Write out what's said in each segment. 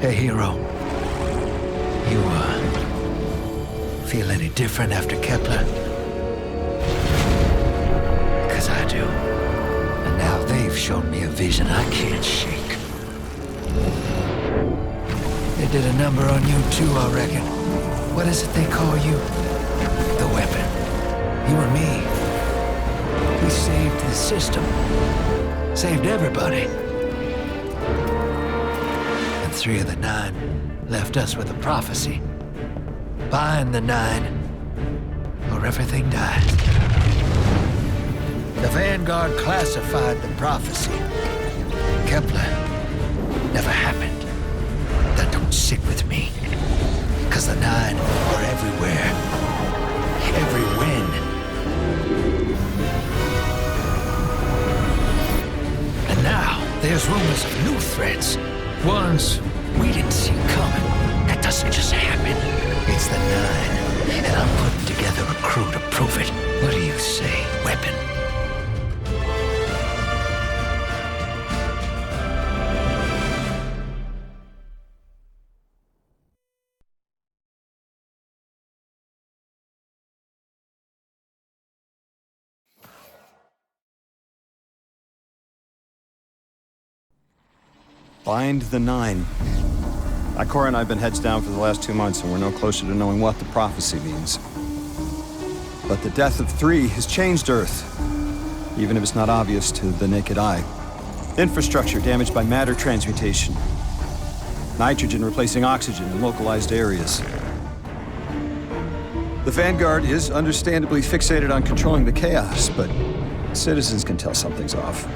Hey, Hero. You, feel any different after Kepler? Because I do. And now they've shown me a vision I can't shake. They did a number on you too, I reckon. What is it they call you? The Weapon. You and me. We saved the system. Saved everybody. And 3 of the 9 left us with a prophecy. Find the 9, or everything dies. The Vanguard classified the prophecy. Kepler never happened. That don't sit with me. 'Cause the 9 are everywhere. Every when. And now, there's rumors of new threats. Ones we didn't see coming. That doesn't just happen. It's the 9, and I'm putting together a crew to prove it. What do you say, Weapon? Find the 9. Ikora and I have been heads down for the last 2 months, and we're no closer to knowing what the prophecy means. But the death of 3 has changed Earth, even if it's not obvious to the naked eye. Infrastructure damaged by matter transmutation. Nitrogen replacing oxygen in localized areas. The Vanguard is understandably fixated on controlling the chaos, but citizens can tell something's off.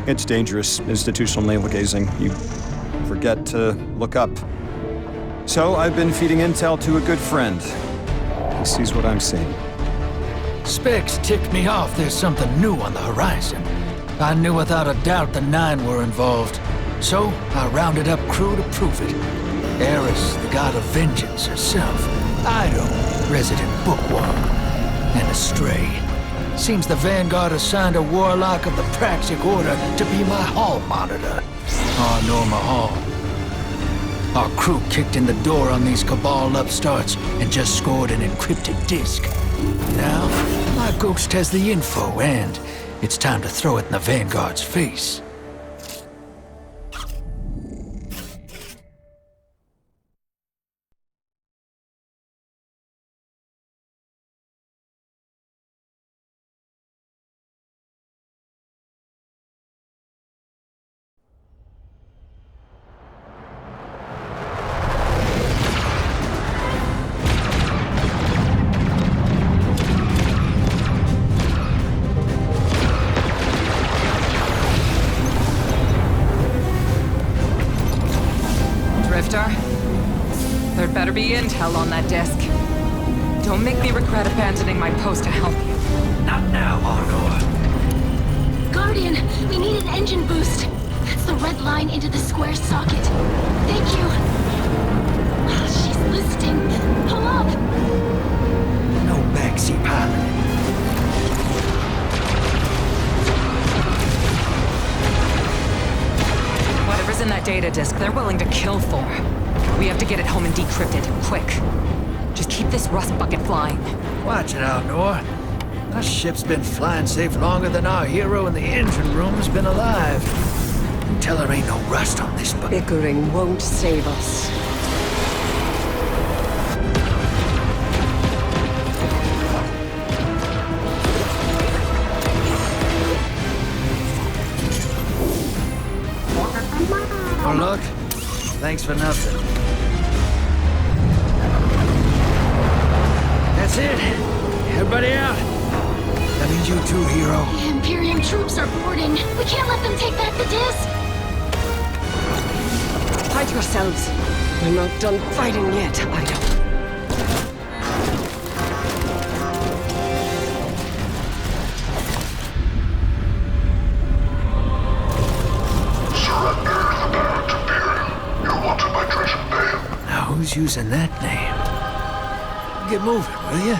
It's dangerous, institutional navel-gazing. You forget to look up. So I've been feeding intel to a good friend. He sees what I'm seeing. Specs ticked me off there's something new on the horizon. I knew without a doubt the 9 were involved. So I rounded up crew to prove it. Eris, the god of vengeance herself. Ido, resident bookworm. And Astray. Seems the Vanguard assigned a warlock of the Praxic Order to be my hall monitor. Oh, Norma Hall. Our crew kicked in the door on these Cabal upstarts and just scored an encrypted disk. Now, my ghost has the info and it's time to throw it in the Vanguard's face. There'd better be intel on that disk. Don't make me regret abandoning my post to help you. Not now, Arnor. Guardian, we need an engine boost. That's the red line into the square socket. Thank you. She's listening. Pull up. No backseat pilot. Whatever's in that data disk, they're willing to kill for. We have to get it home and decrypt it, quick. Just keep this rust bucket flying. Watch it, Arnor. Our ship's been flying safe longer than our hero in the engine room has been alive. And tell her ain't no rust on this bucket. Bickering won't save us. Oh, look. Thanks for nothing. That's it. Everybody out. That means you too, Hero. The Imperium troops are boarding. We can't let them take back the disc. Hide yourselves. We're not done fighting yet, Ido. Who's using that name? Get moving, will you?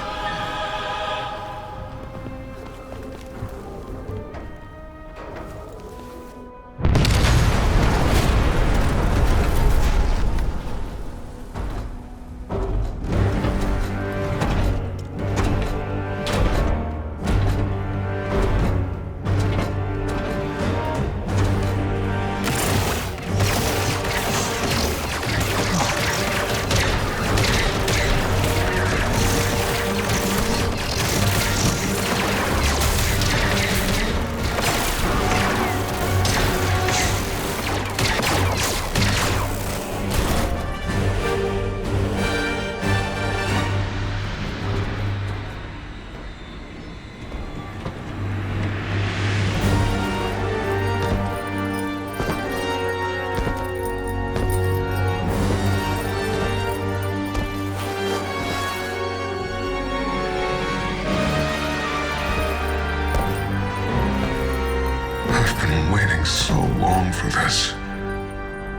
I've been waiting so long for this.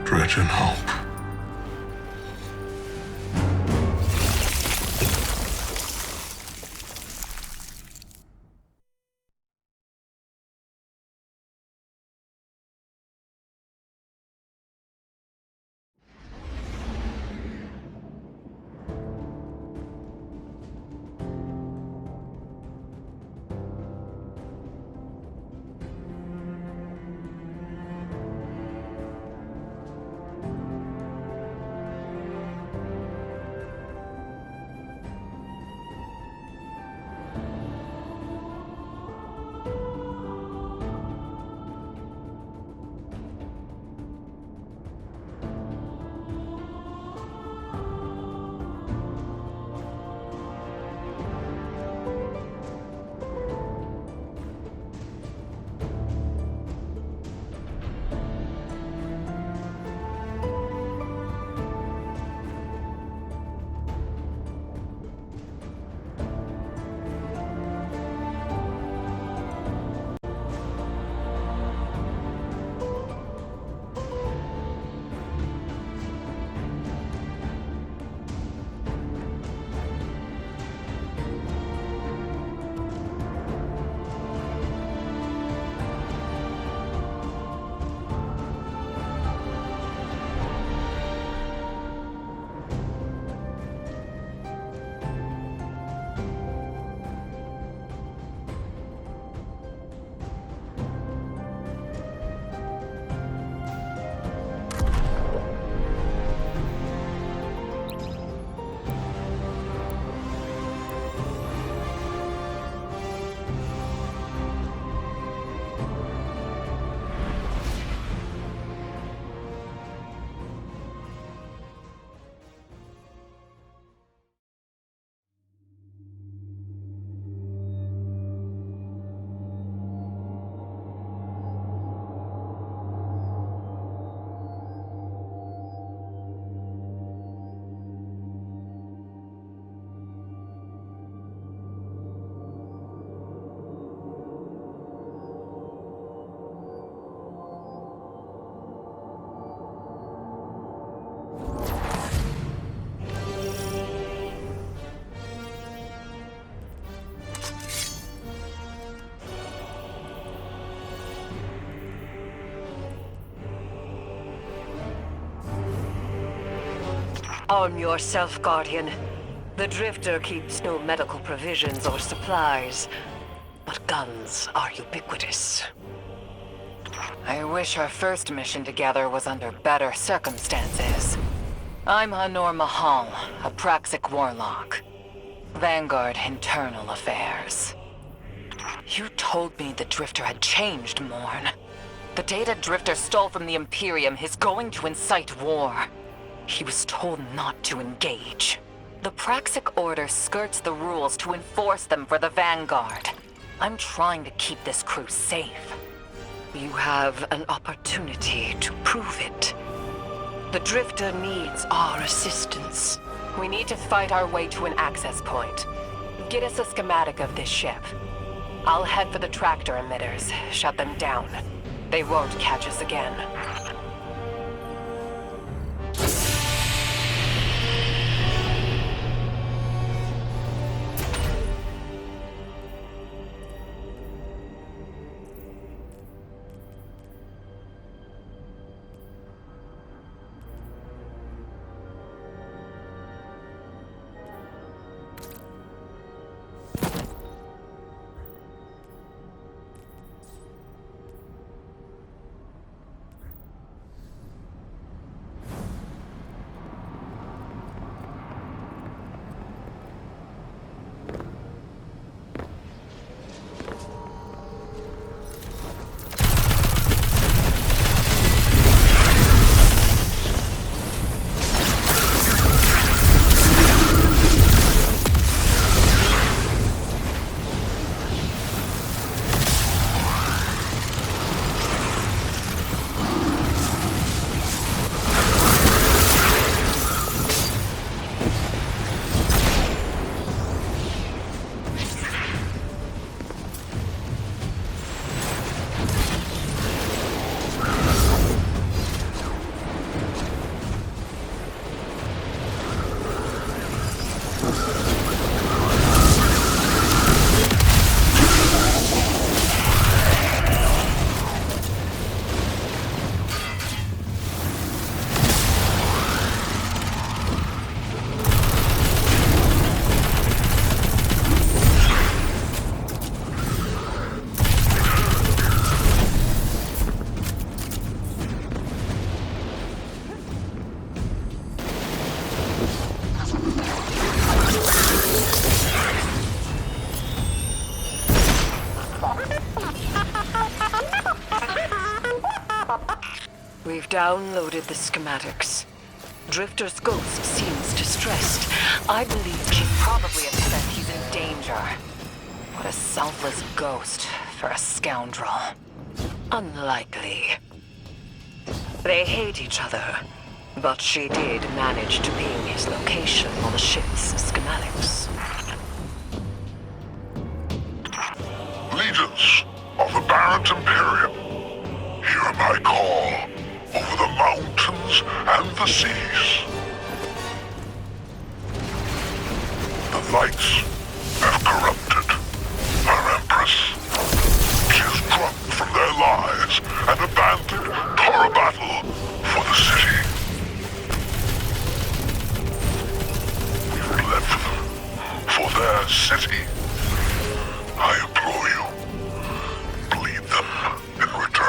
Dredge and hope. Arm yourself, Guardian. The Drifter keeps no medical provisions or supplies, but guns are ubiquitous. I wish our first mission together was under better circumstances. I'm Hanor Mahal, a Praxic warlock. Vanguard Internal Affairs. You told me the Drifter had changed, Morn. The data Drifter stole from the Imperium is going to incite war. He was told not to engage. The Praxic Order skirts the rules to enforce them for the Vanguard. I'm trying to keep this crew safe. You have an opportunity to prove it. The Drifter needs our assistance. We need to fight our way to an access point. Get us a schematic of this ship. I'll head for the tractor emitters, shut them down. They won't catch us again. We've downloaded the schematics. Drifter's ghost seems distressed. I believe she's probably upset he's in danger. What a selfless ghost for a scoundrel. Unlikely. They hate each other, but she did manage to ping his location on the ship's schematics. Legions of the Barrett Imperium, hear my call over the mountains and the seas. The lights have corrupted our Empress. She is drunk from their lies and abandoned Torobatl for the city. We've left for their city. I implore you, bleed them in return.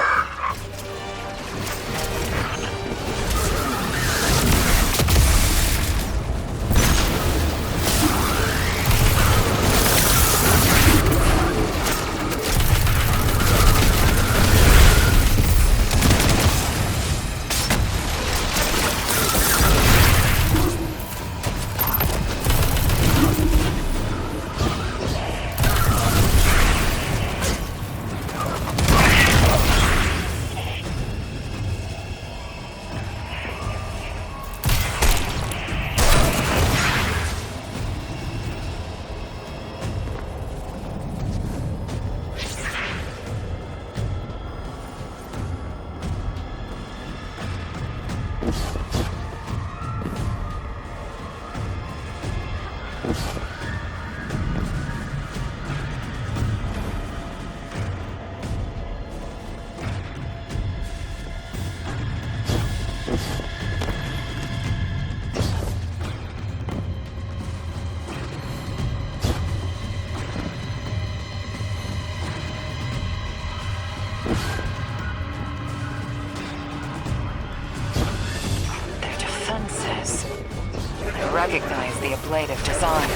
Recognize the ablative design.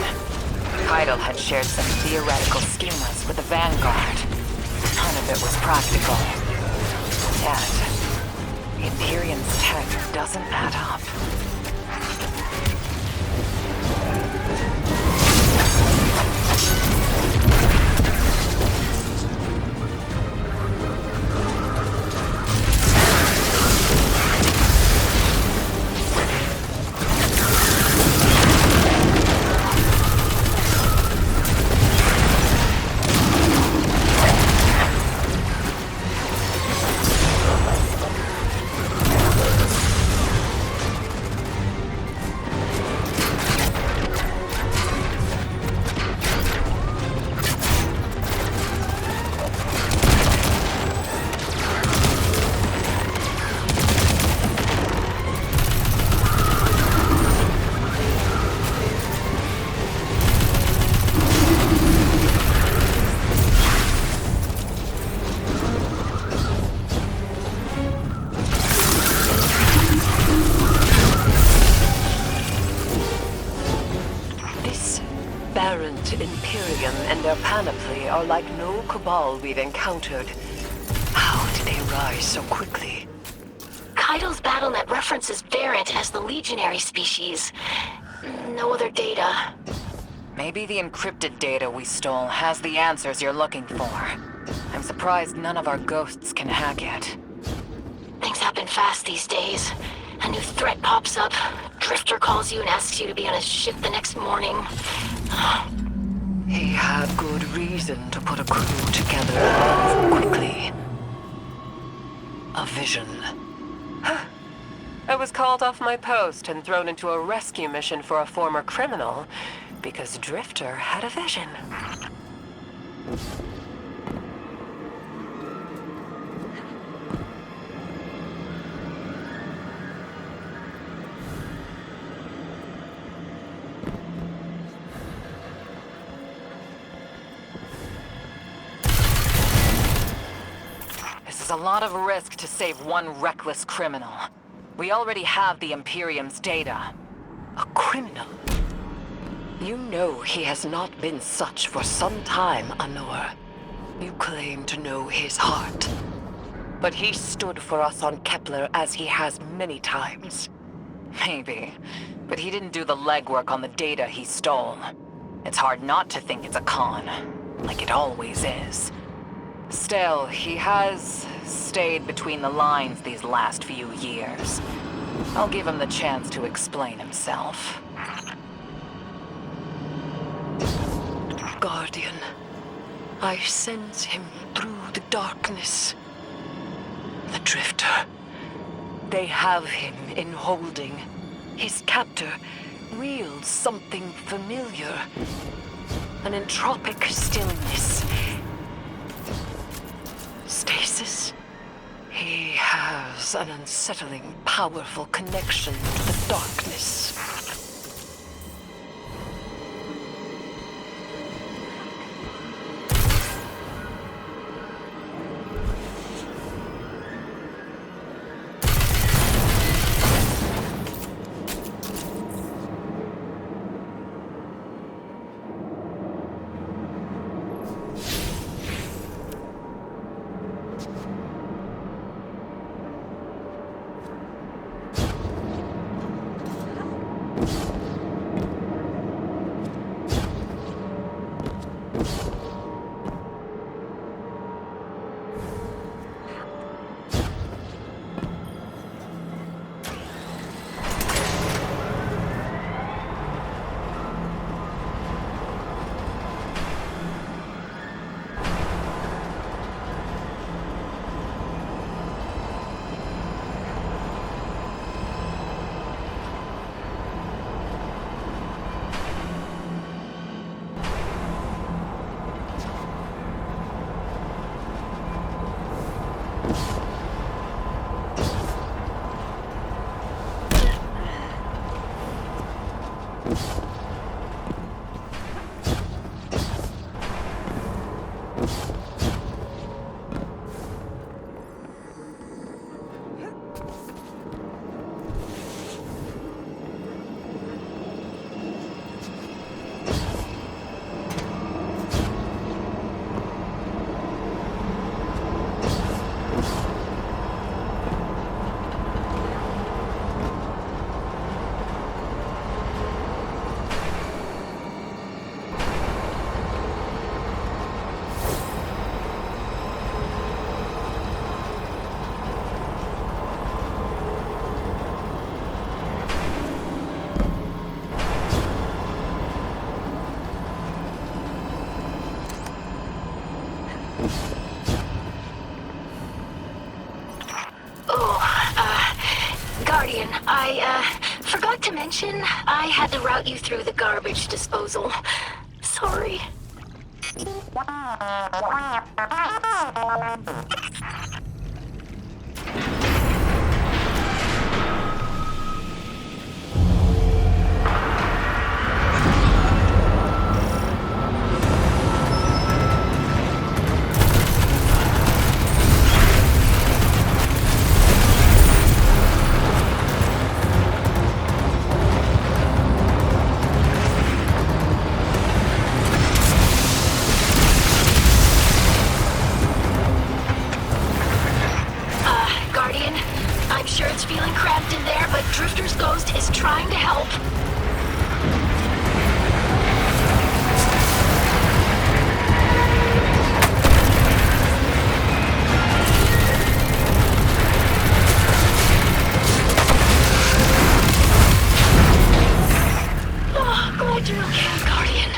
Keitel had shared some theoretical schemas with the Vanguard. None of it was practical. Yet, Imperium's tech doesn't add up. Imperium and their panoply are like no Cabal we've encountered. How did they rise so quickly? Keitel's BattleNet references Varant as the legionary species. No other data. Maybe the encrypted data we stole has the answers you're looking for. I'm surprised none of our ghosts can hack it. Things happen fast these days. A new threat pops up. Drifter calls you and asks you to be on his ship the next morning. He had good reason to put a crew together and move quickly. A vision. I was called off my post and thrown into a rescue mission for a former criminal because Drifter had a vision. It's a lot of risk to save one reckless criminal. We already have the Imperium's data. A criminal? You know he has not been such for some time, Anor. You claim to know his heart. But he stood for us on Kepler as he has many times. Maybe. But he didn't do the legwork on the data he stole. It's hard not to think it's a con. Like it always is. Still, he has stayed between the lines these last few years. I'll give him the chance to explain himself. Guardian, I sense him through the darkness. The Drifter. They have him in holding. His captor wields something familiar. An entropic stillness. Stasis? He has an unsettling, powerful connection to the darkness. Guardian, I forgot to mention I had to route you through the garbage disposal. Sorry. Drifter's ghost is trying to help. Oh, glad you're okay, Guardian.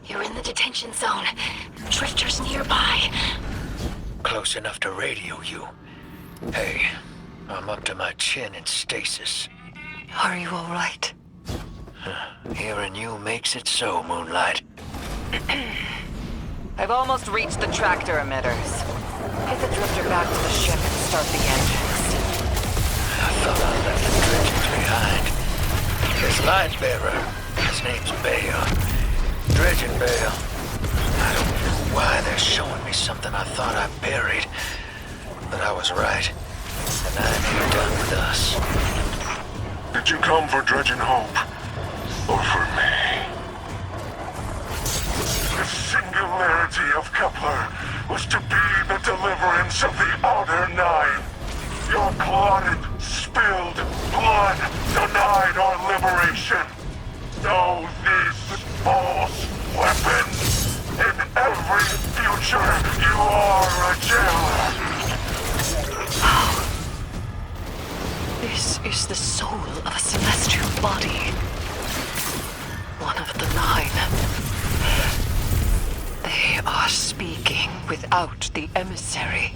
You're in the detention zone. Drifters nearby. Close enough to radio you. Hey, I'm up to my chin in stasis. Are you all right? Hearing you makes it so, Moonlight. I've almost reached the tractor emitters. Get the drifter back to the ship and start the engines. I thought I left the dredges behind. This light bearer, his name's Bale. Dredging Bale. I don't know why they're showing me something I thought I buried. But I was right. The Nine ain't done with us. Did you come for Dredging Hope? Or for me? The singularity of Kepler was to be the deliverance of the Outer Nine. Your clotted, spilled blood denied our liberation. Know this false weapon. In every future, you are a jailer. This is the soul of a celestial body. One of the Nine. They are speaking without the emissary.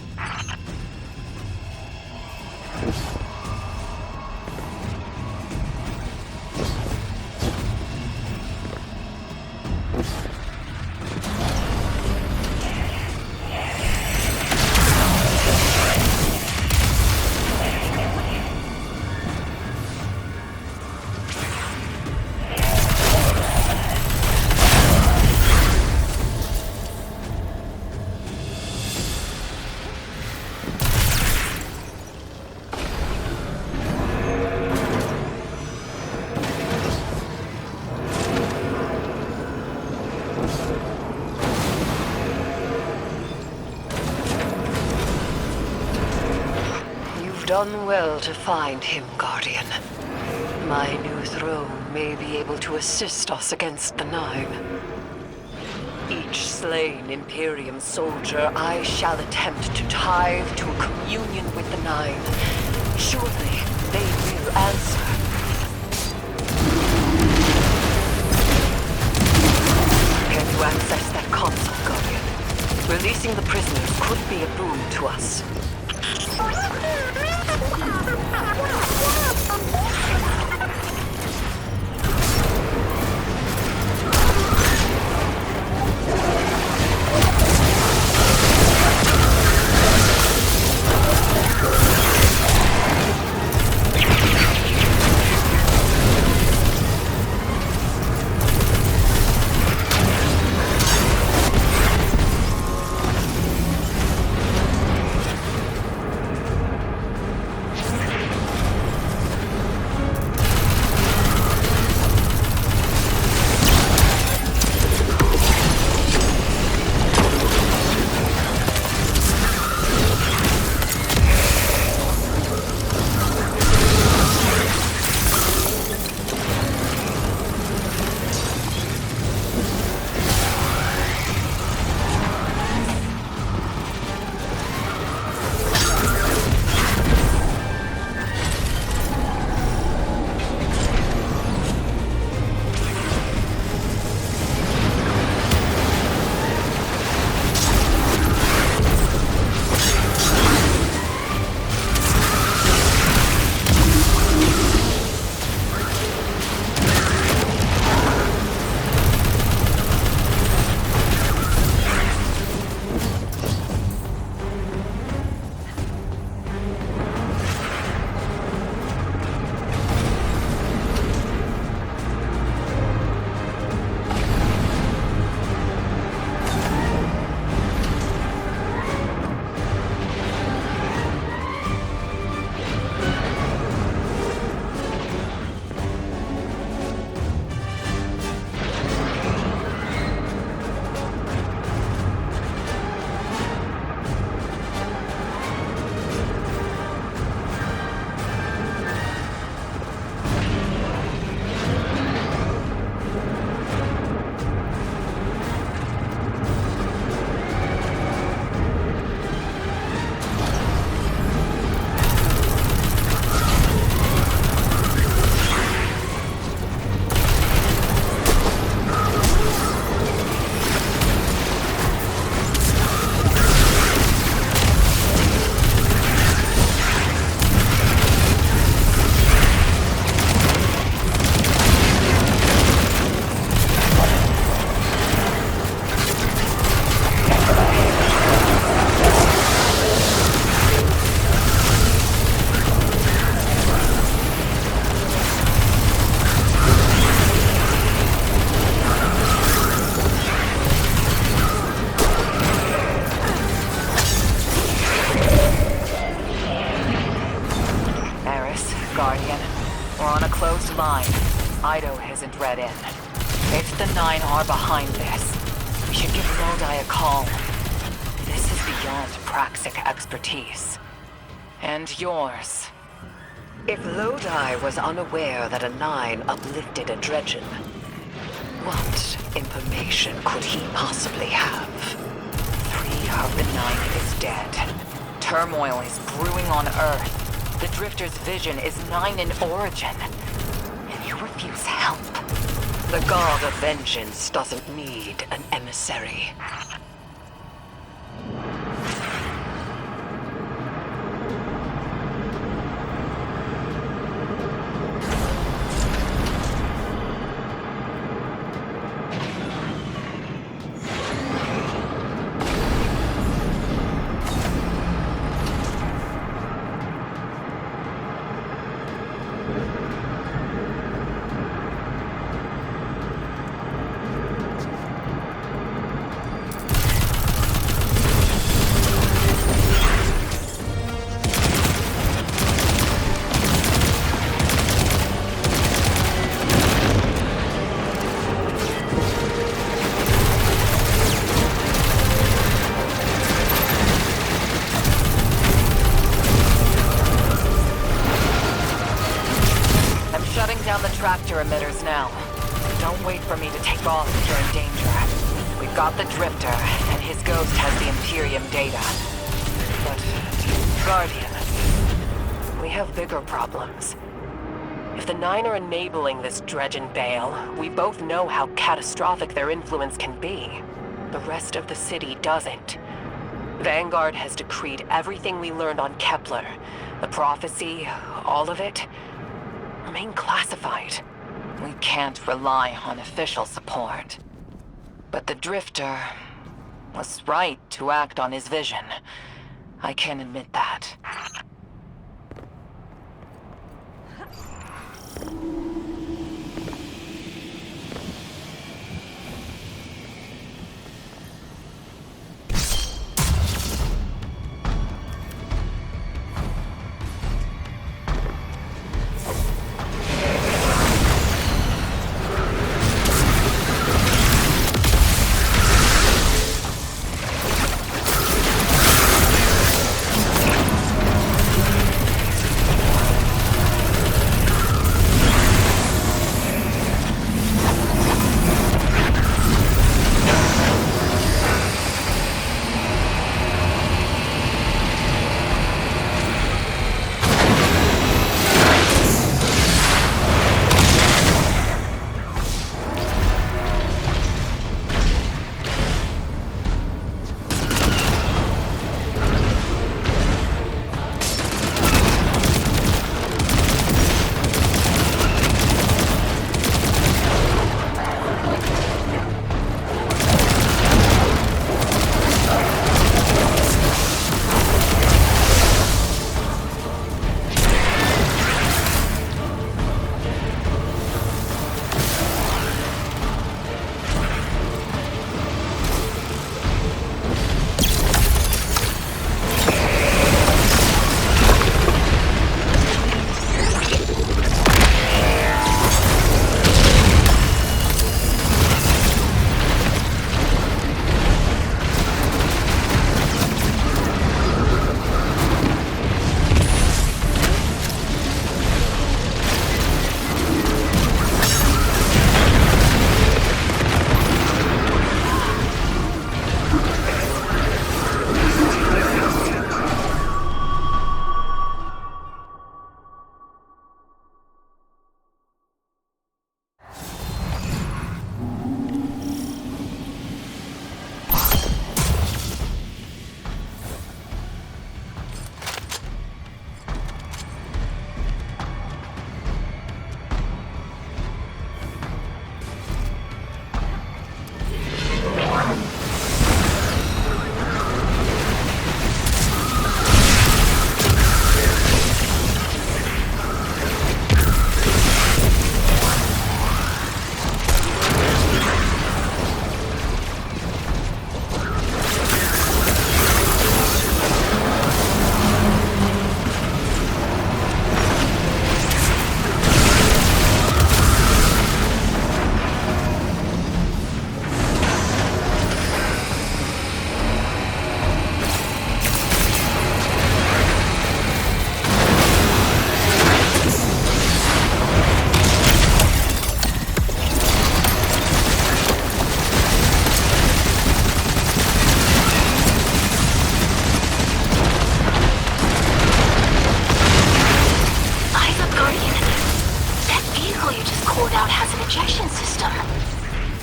Done well to find him, Guardian. My new throne may be able to assist us against the Nine. Each slain Imperium soldier I shall attempt to tithe to a communion with the Nine. Surely they will answer. Can you access that console, Guardian? Releasing the prisoners could be a boon to us. isn't read in. If the Nine are behind this, we should give Lodi a call. This is beyond Praxic expertise. And yours. If Lodi was unaware that a Nine uplifted a Dredgen, what information could he possibly have? 3 of the 9 is dead. Turmoil is brewing on Earth. The Drifter's vision is 9 in origin. And you refuse help. The God of Vengeance doesn't need an emissary. Down the tractor emitters now. Don't wait for me to take off if you're in danger. We've got the Drifter, and his ghost has the Imperium data. But, Guardian, we have bigger problems. If the Nine are enabling this Dredgen Bale, we both know how catastrophic their influence can be. The rest of the city doesn't. Vanguard has decreed everything we learned on Kepler, the prophecy, all of it, remain classified. We can't rely on official support. But the Drifter was right to act on his vision. I can admit that.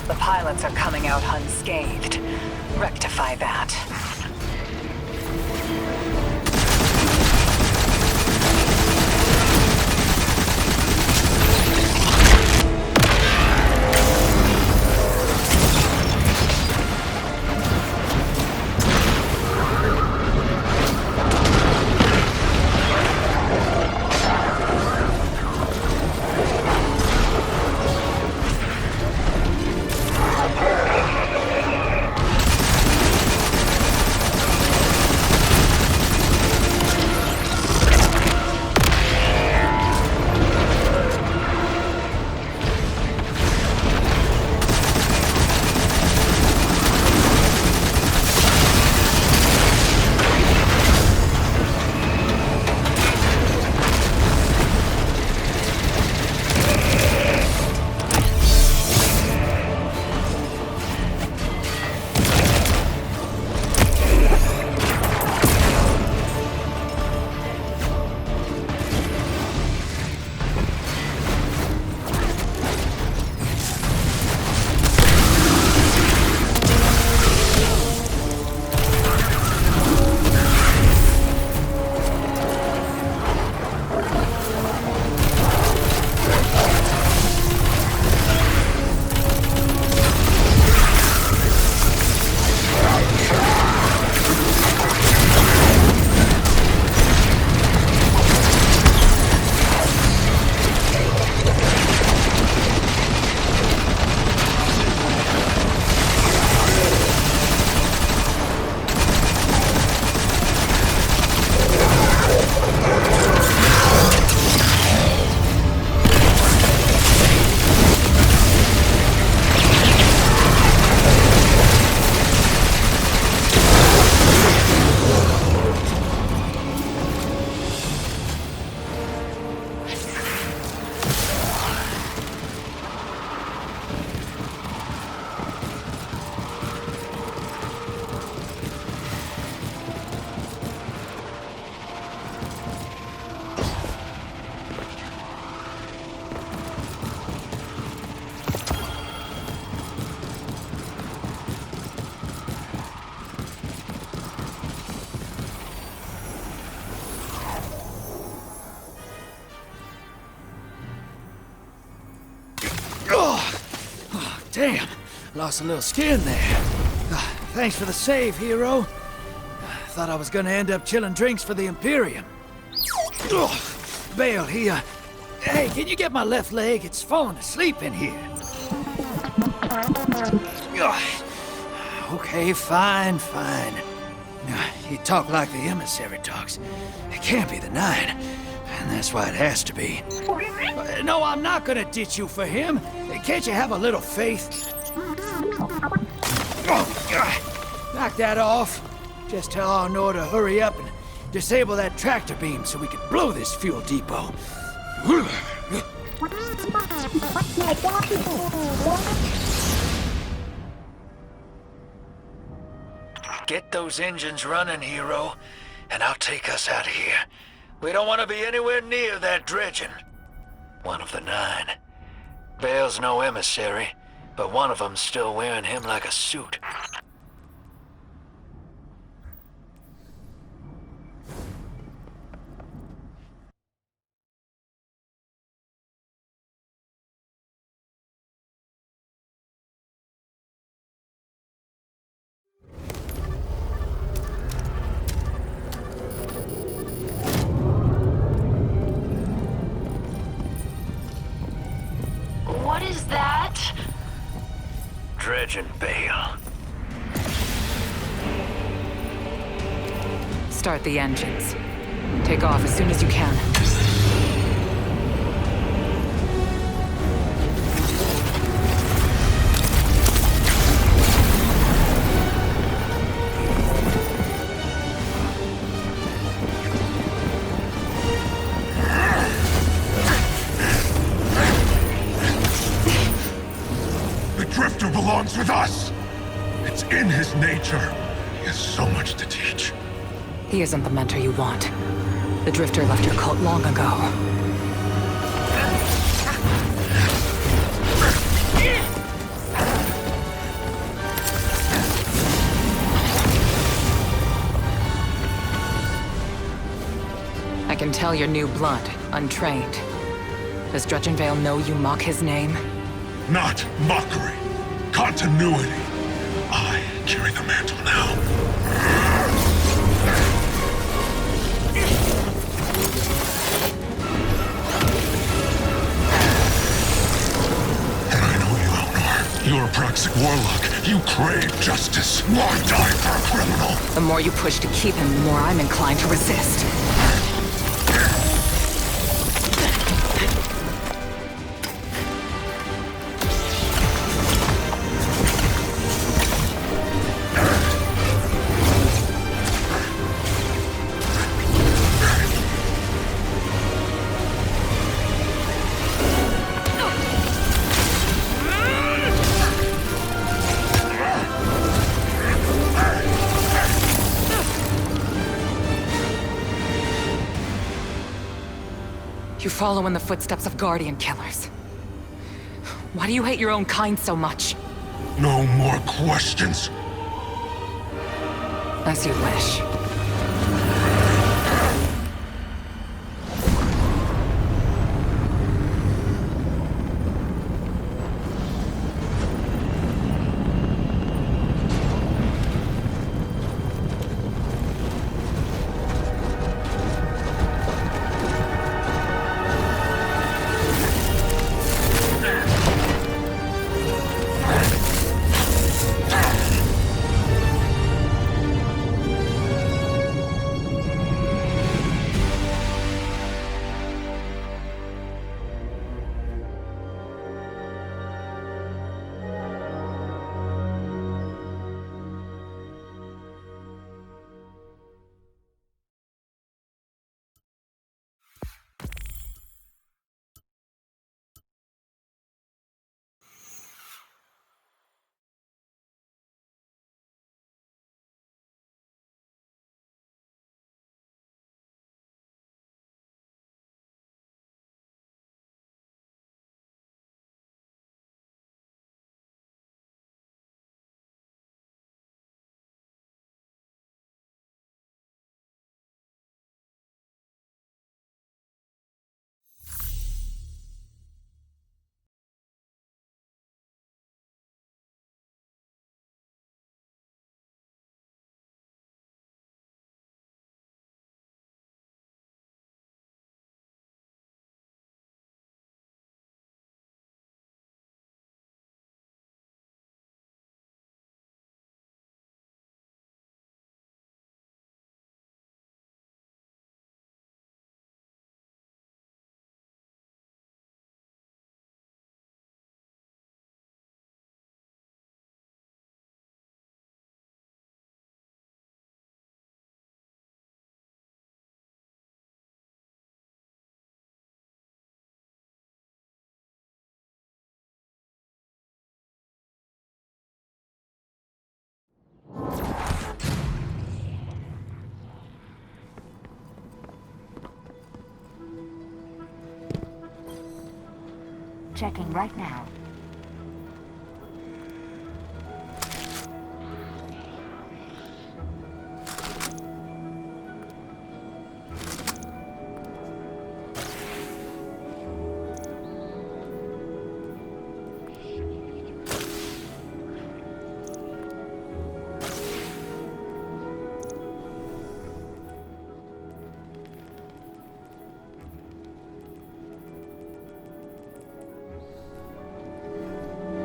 The pilots are coming out unscathed. Rectify that. Damn, lost a little skin there. Thanks for the save, hero. Thought I was gonna end up chilling drinks for the Imperium. Bale, hey, can you get my left leg? It's falling asleep in here. Okay, fine. You talk like the emissary talks. It can't be the Nine, and that's why it has to be. No, I'm not gonna ditch you for him. Can't you have a little faith? Knock that off. Just tell Arnor to hurry up and disable that tractor beam so we can blow this fuel depot. Get those engines running, hero, and I'll take us out of here. We don't want to be anywhere near that dredging. One of the Nine. Bale's no emissary, but one of them's still wearing him like a suit. What is that? Dredging, Bale. Start the engines. Take off as soon as you can. Drifter belongs with us! It's in his nature. He has so much to teach. He isn't the mentor you want. The Drifter left your cult long ago. can tell you're new blood, untrained. Does Drudgenvale know you mock his name? Not mockery. Continuity. I carry the mantle now. And I know you, Elnor. You're a Praxic warlock. You crave justice. Why die for a criminal? The more you push to keep him, the more I'm inclined to resist. You follow in the footsteps of Guardian killers. Why do you hate your own kind so much? No more questions. As you wish. Checking right now.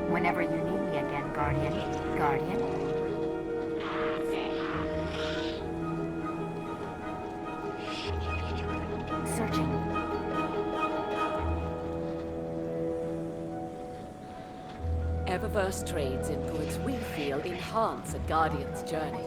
Whenever you need me again, Guardian. Guardian? Searching. Eververse trades in goods we feel enhance a Guardian's journey.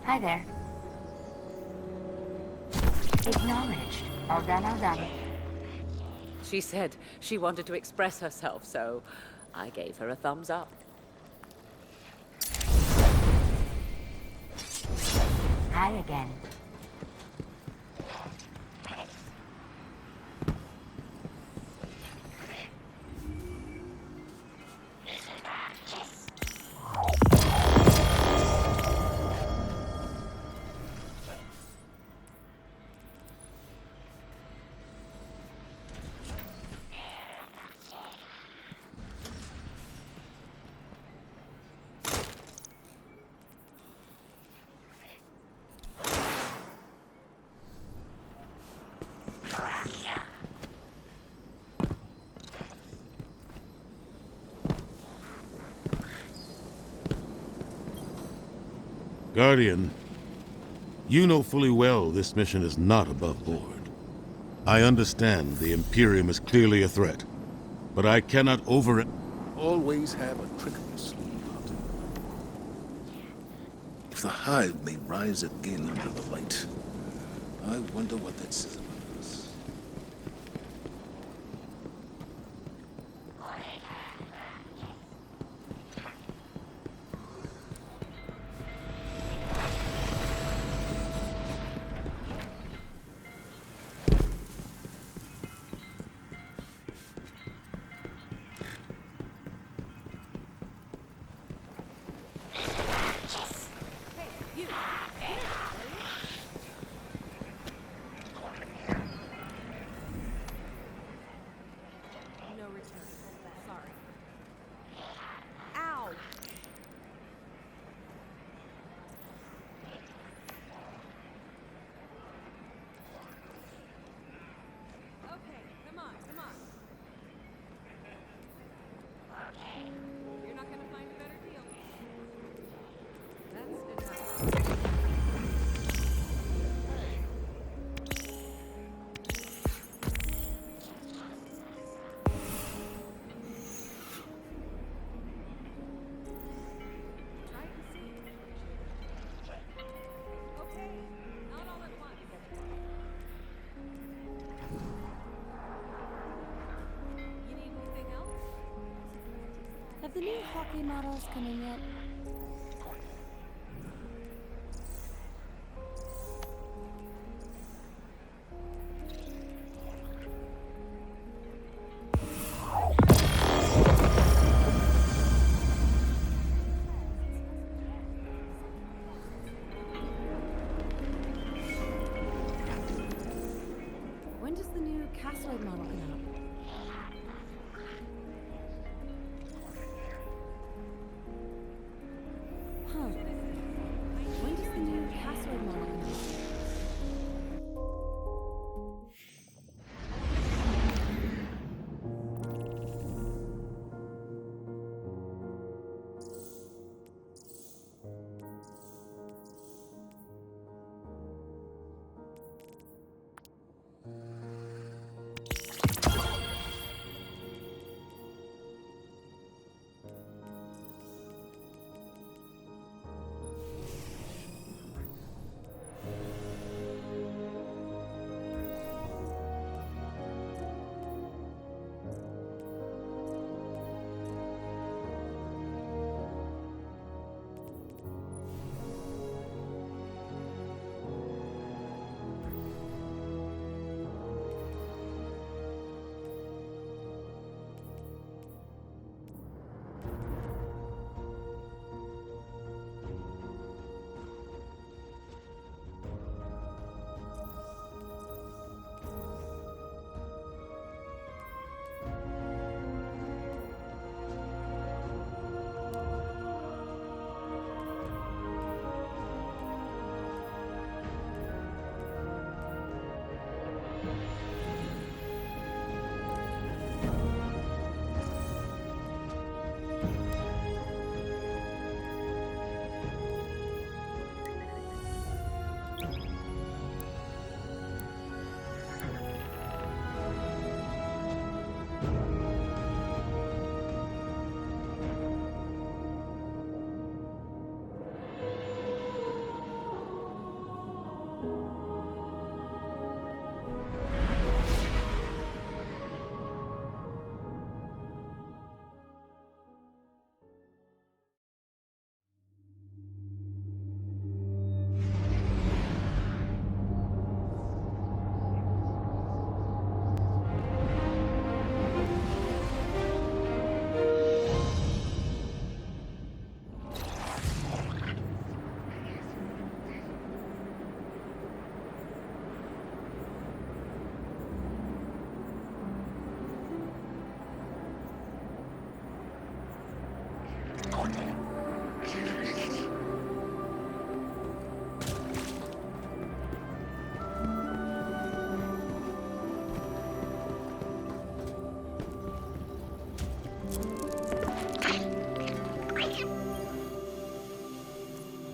Hi there. Acknowledged. All done, all done. She said she wanted to express herself, so I gave her a thumbs up. Hi again. Guardian, you know fully well this mission is not above board. I understand the Imperium is clearly a threat, but I cannot Always have a trick up your sleeve, Hunter. If the Hive may rise again under the light, I wonder what that says about us. Have the new hockey models come in yet? When does the new Castoid model come out? Huh. When does the new Castoid model come out?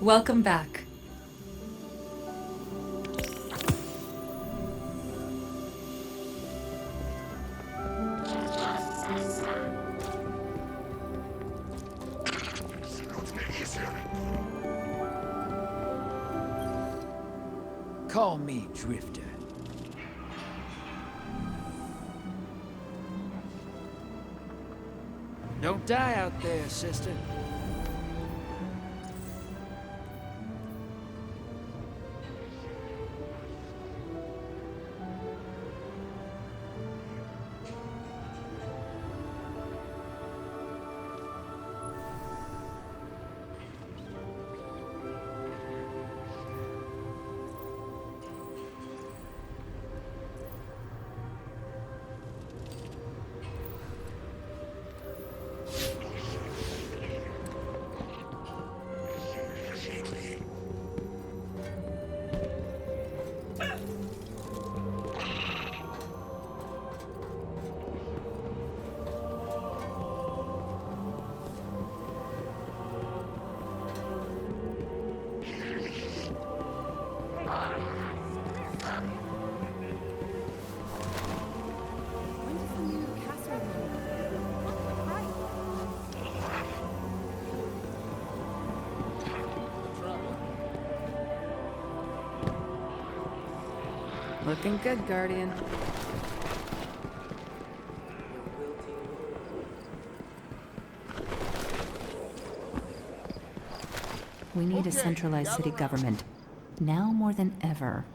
Welcome back. Call me Drifter. Don't die out there, sister. Looking good, Guardian. We need a centralized city government, now more than ever.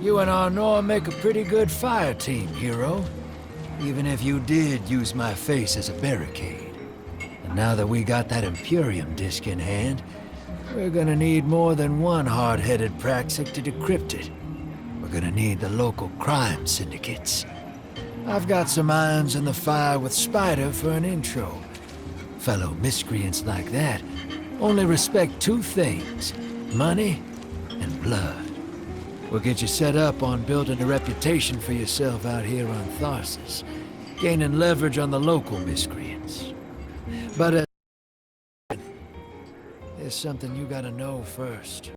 You and Arnor make a pretty good fire team, hero. Even if you did use my face as a barricade. And now that we got that Imperium disk in hand, we're gonna need more than one hard-headed Praxic to decrypt it. We're gonna need the local crime syndicates. I've got some irons in the fire with Spider for an intro. Fellow miscreants like that only respect two things: money and blood. We'll get you set up on building a reputation for yourself out here on Tharsis, gaining leverage on the local miscreants. But there's something you gotta know first.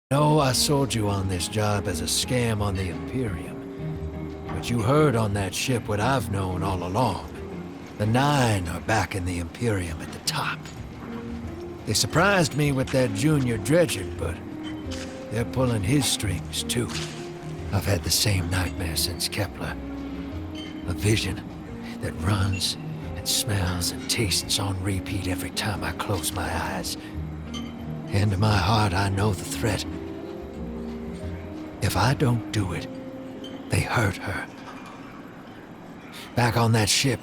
No, I sold you on this job as a scam on the Imperium. But you heard on that ship what I've known all along. The Nine are back in the Imperium at the top. They surprised me with that Junior Dredger, but they're pulling his strings too. I've had the same nightmare since Kepler. A vision that runs and smells and tastes on repeat every time I close my eyes. And in my heart, I know the threat. If I don't do it, they hurt her. Back on that ship,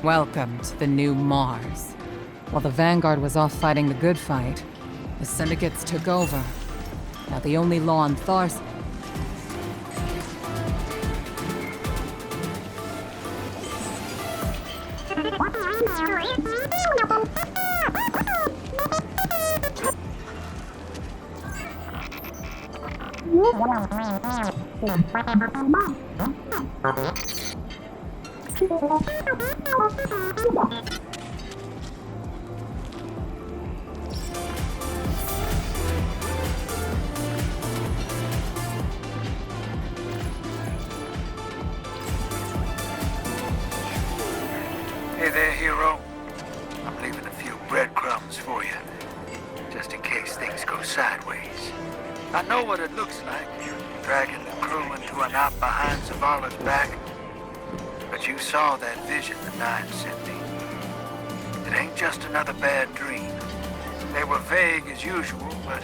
Welcome to the new Mars. While the Vanguard was off fighting the good fight, the Syndicates took over. Now the only law on Tharsis... Hey there, hero. I'm leaving a few breadcrumbs for you, just in case things go sideways. I know what it looks like, dragging the crew into a knot behind Zavala's back. But you saw that vision the Nine sent me. It ain't just another bad dream. They were vague as usual, but